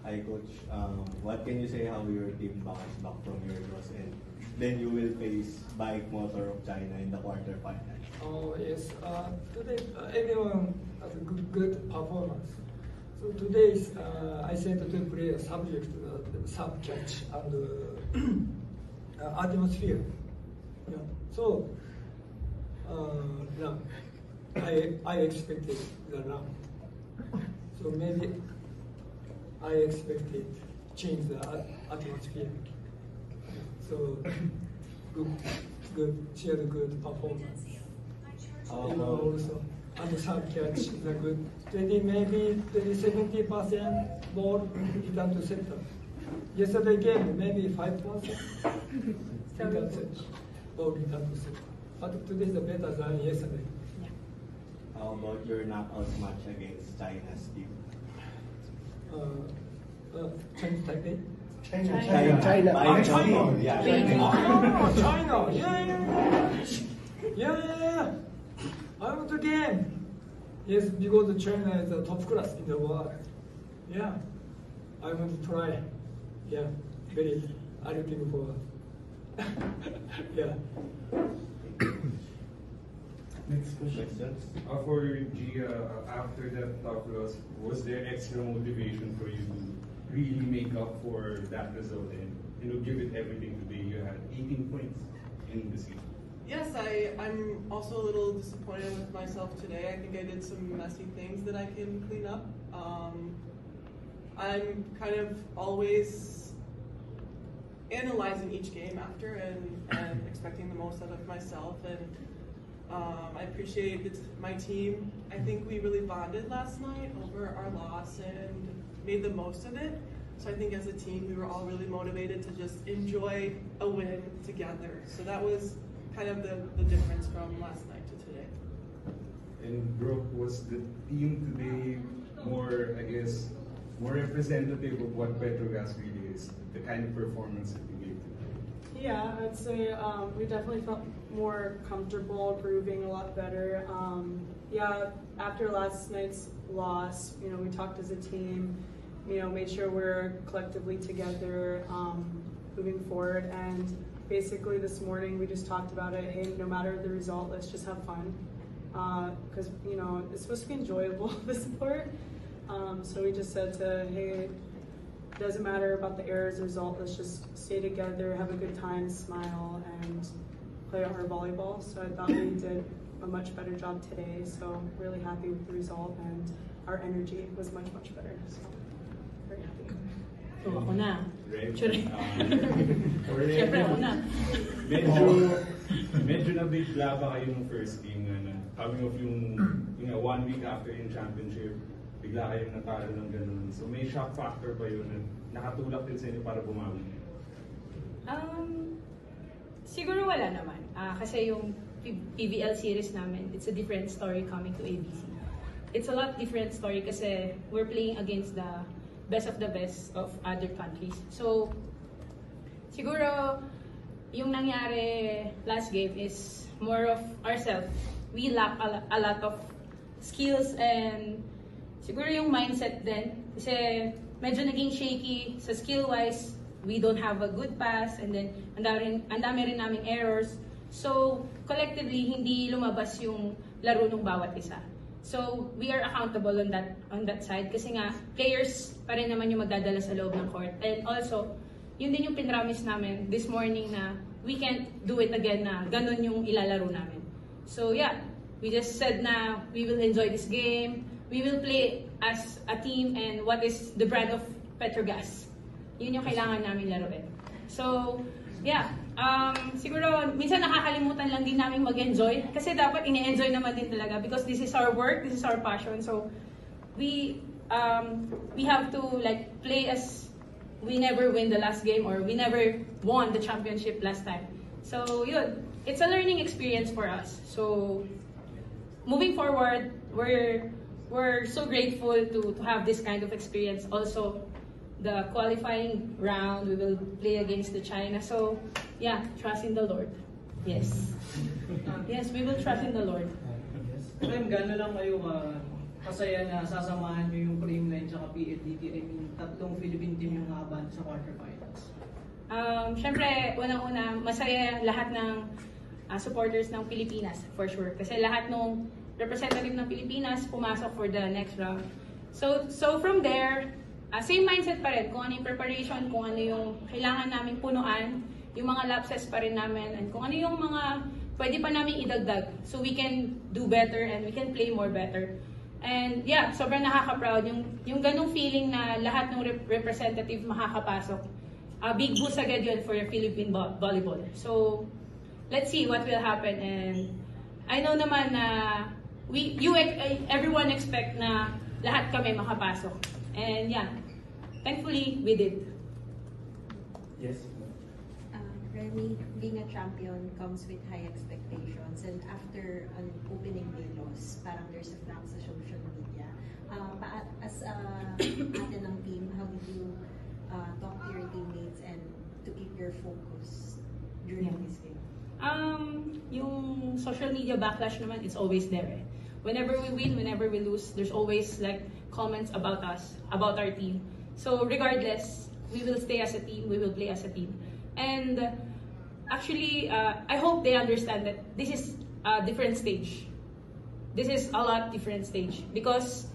Hi, Coach. What can you say how your team bounced back from your loss, and then you will face Bike Motor of China in the quarterfinal? Oh yes. Today everyone has a good performance. So today I sent two players subject to the sub catch and atmosphere. Yeah. So yeah, I expected the run. So maybe I expected change the atmosphere. So good, she had a good performance. Also, and the sub catch is a good 70% ball return to center. Yesterday game maybe 5% ball return to center. But today is better than yesterday. How about your knockout match against China's team? China Taipei. China. Yeah. China. Yeah. I want the game. Yes, because China is the top class in the world. Yeah. I want to try. Yeah. Very. I'm looking forward. Yeah. Next question. For Gia, after that tough loss, was there extra motivation for you to really make up for that result and give it everything today? You had 18 points in the season. Yes, I'm also a little disappointed with myself today. I think I did some messy things that I can clean up. I'm kind of always analyzing each game after and expecting the most out of myself. And I appreciate my team. I think we really bonded last night over our loss and made the most of it. So I think as a team, we were all really motivated to just enjoy a win together. So that was kind of the difference from last night to today. And Brooke, was the team today more, I guess, more representative of what Petrogas really is, the kind of performance that you gave today? Yeah, I'd say we definitely felt more comfortable, proving a lot better. Yeah, after last night's loss, we talked as a team, made sure we're collectively together, moving forward. And basically this morning we just talked about it. Hey, no matter the result, let's just have fun. Because, it's supposed to be enjoyable, the sport. So we just said hey, it doesn't matter about the errors or result, let's just stay together, have a good time, smile, and play our volleyball. So I thought we did a much better job today. So really happy with the result, and our energy was much better. So very happy. So ako na. Siyempre ako na. Medyo nabigla ba kayo yung first game na coming off yung 1 week after yung championship, bigla kayong natalo ng ganun. So may shock factor ba yun na nakatulak din sa inyo para bumawi? Siguro wala naman. Kasi yung PBL series namin, it's a different story coming to ABC. It's a lot different story kasi we're playing against the best of the best of other countries. So, siguro, yung nangyari last game is more of ourselves. We lack a lot of skills and siguro yung mindset din. Kasi medyo naging shaky sa skill-wise. We don't have a good pass and then ang dami rin naming errors. So, collectively, hindi lumabas yung laro ng bawat isa. So, we are accountable on that side kasi nga, players pa rin naman yung magdadala sa loob ng court. And also, yun din yung pinramis namin this morning na we can't do it again na ganun yung ilalaro namin. So, yeah, we just said na we will enjoy this game. We will play as a team and what is the brand of Petrogas. Yun yung kailangan namin laruin. So, yeah, siguro minsan nakakalimutan lang din namin mag-enjoy kasi dapat ine-enjoy naman din talaga because this is our work, this is our passion. So we have to like play as we never win the last game or we never won the championship last time. So yun, it's a learning experience for us. So moving forward, we're so grateful to have this kind of experience. Also the qualifying round, we will play against the China. So, yeah, trust in the Lord. Yes. Yes, we will trust in the Lord. Ma'am, gano'n lang kayo kasaya na sasamahan nyo yung Creamline sa PLDT? I mean, tatlong Philippine team yung nakaband sa quarterfinals. Siyempre, unang-una, masaya lahat ng supporters ng Pilipinas, for sure. Kasi lahat ng representative ng Pilipinas pumasok for the next round. So from there, same mindset pa rin. Kung ano yung preparation, kung ano yung kailangan namin punuan, yung mga lapses pa rin namin, and kung ano yung mga pwede pa namin idagdag so we can do better and we can play more better. And yeah, sobrang nakaka-proud yung ganung feeling na lahat ng representative makakapasok. Big boost agad yun for Philippine volleyball. So let's see what will happen, and I know naman na everyone expect na lahat kami makapasok. And yeah, thankfully we did. Yes. Remy, being a champion comes with high expectations, and after an opening day loss, parang there's a flack sa social media. As ate ng team, how did you talk to your teammates and to keep your focus during this game? Yung social media backlash naman, it's always there. Eh. Whenever we win, whenever we lose, there's always like comments about us, about our team. So regardless, we will stay as a team, we will play as a team. And actually, I hope they understand that this is a different stage. This is a lot different stage. Because,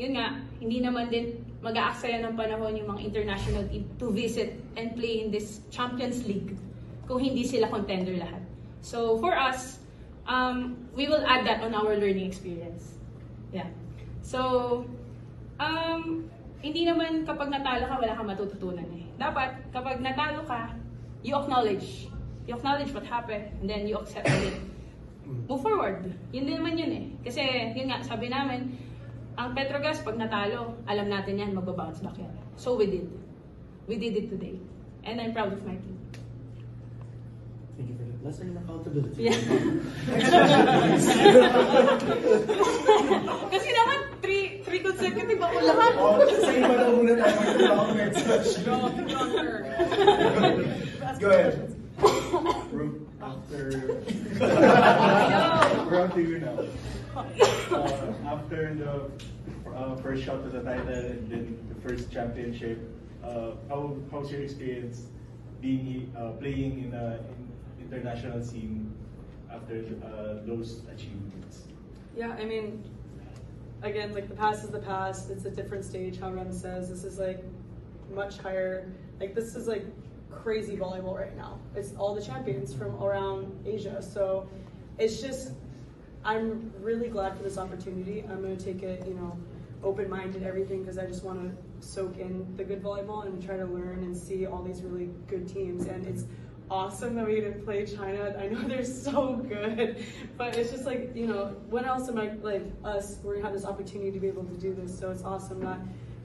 yun nga, hindi naman din mag-aaksaya ng panahon yung mga international team to visit and play in this Champions League kung hindi sila contender lahat. So for us, we will add that on our learning experience. Yeah. So, hindi naman kapag natalo ka, wala kang matututunan eh. Dapat, kapag natalo ka, you acknowledge what happened, and then you accept it. Move forward. Yun din naman yun eh. Kasi, yun nga, sabi namin, ang Petrogas, pag natalo, alam natin yan, magbabounce back yan. So we did. We did it today. And I'm proud of my team. Thank you for that. Last time accountability. Yeah. Kasi naman, three consecutive ako lahat. Sige pa daw muna tayo. Next question. Go ahead. We're on to you now. After the first shot to the title and then the first championship, how's your experience being playing in an international scene after those achievements? Yeah, I mean, again, like the past is the past. It's a different stage. How Rem says, this is like much higher. Like this is like crazy volleyball right now. It's all the champions from around Asia. So it's just, I'm really glad for this opportunity. I'm going to take it, open-minded, everything, because I just want to soak in the good volleyball and try to learn and see all these really good teams. And it's awesome that we get to play China. I know they're so good, but it's just like, when else am I, like us, we're going to have this opportunity to be able to do this. So it's awesome that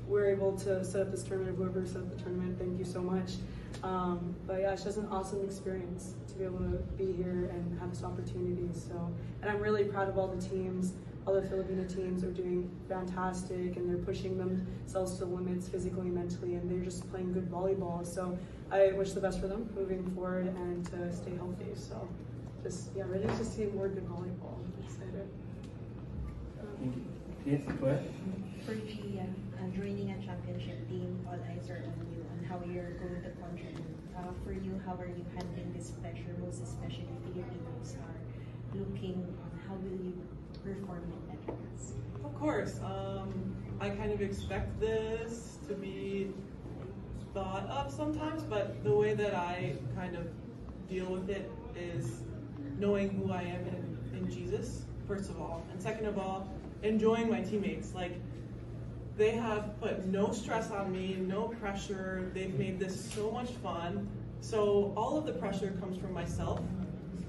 we're able to set up this tournament. Whoever set up the tournament, thank you so much. But yeah, it's just an awesome experience to be able to be here and have this opportunity. So, and I'm really proud of all the teams. All the Filipino teams are doing fantastic, and they're pushing themselves to the limits physically, mentally, and they're just playing good volleyball. So I wish the best for them moving forward and to stay healthy. So just, ready to see more good volleyball. I'm excited. Thank you. Yes, go ahead. For Gia, joining a championship team, all eyes are on you and how you're going to contribute. For you, how are you handling this pressure, most especially Filipinos are looking on how will you perform in Petrogas? Of course. I kind of expect this to be thought of sometimes, but the way that I kind of deal with it is knowing who I am in Jesus, first of all, and second of all, enjoying my teammates. Like, they have put no stress on me, no pressure. They've made this so much fun. So all of the pressure comes from myself,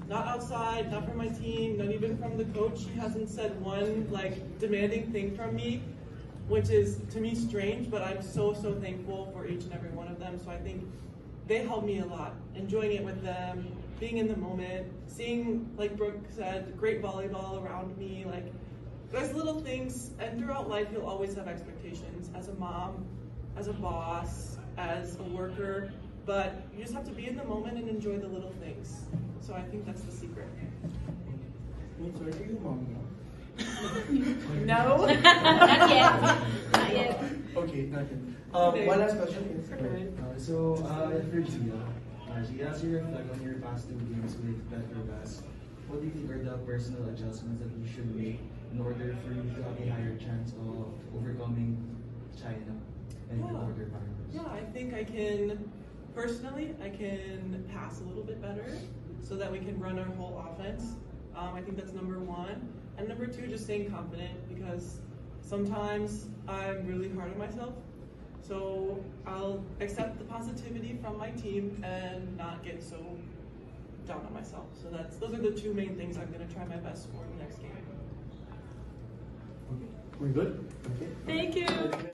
not outside, not from my team, not even from the coach. He hasn't said one demanding thing from me, which is to me strange, but I'm so thankful for each and every one of them. So I think they help me a lot, enjoying it with them, being in the moment, seeing, like Brooke said, great volleyball around me. Like, there's little things, and throughout life you'll always have expectations as a mom, as a boss, as a worker, but you just have to be in the moment and enjoy the little things. So I think that's the secret. Wait, so are you mom now? No. Not yet. Not yet. Okay, nothing. Okay. One last question. Yes. Okay. For Gia, Gia, as you reflect on your past 2 games with Petrobras, what do you think are the personal adjustments that you should make in order for you to have a higher chance of overcoming China and the quarterfinals? Yeah, I think I can, personally, I can pass a little bit better so that we can run our whole offense. I think that's number 1. And number 2, just staying confident, because sometimes I'm really hard on myself. So I'll accept the positivity from my team and not get so down on myself. So those are the 2 main things I'm going to try my best for in the next game. We're good? Okay. Thank you.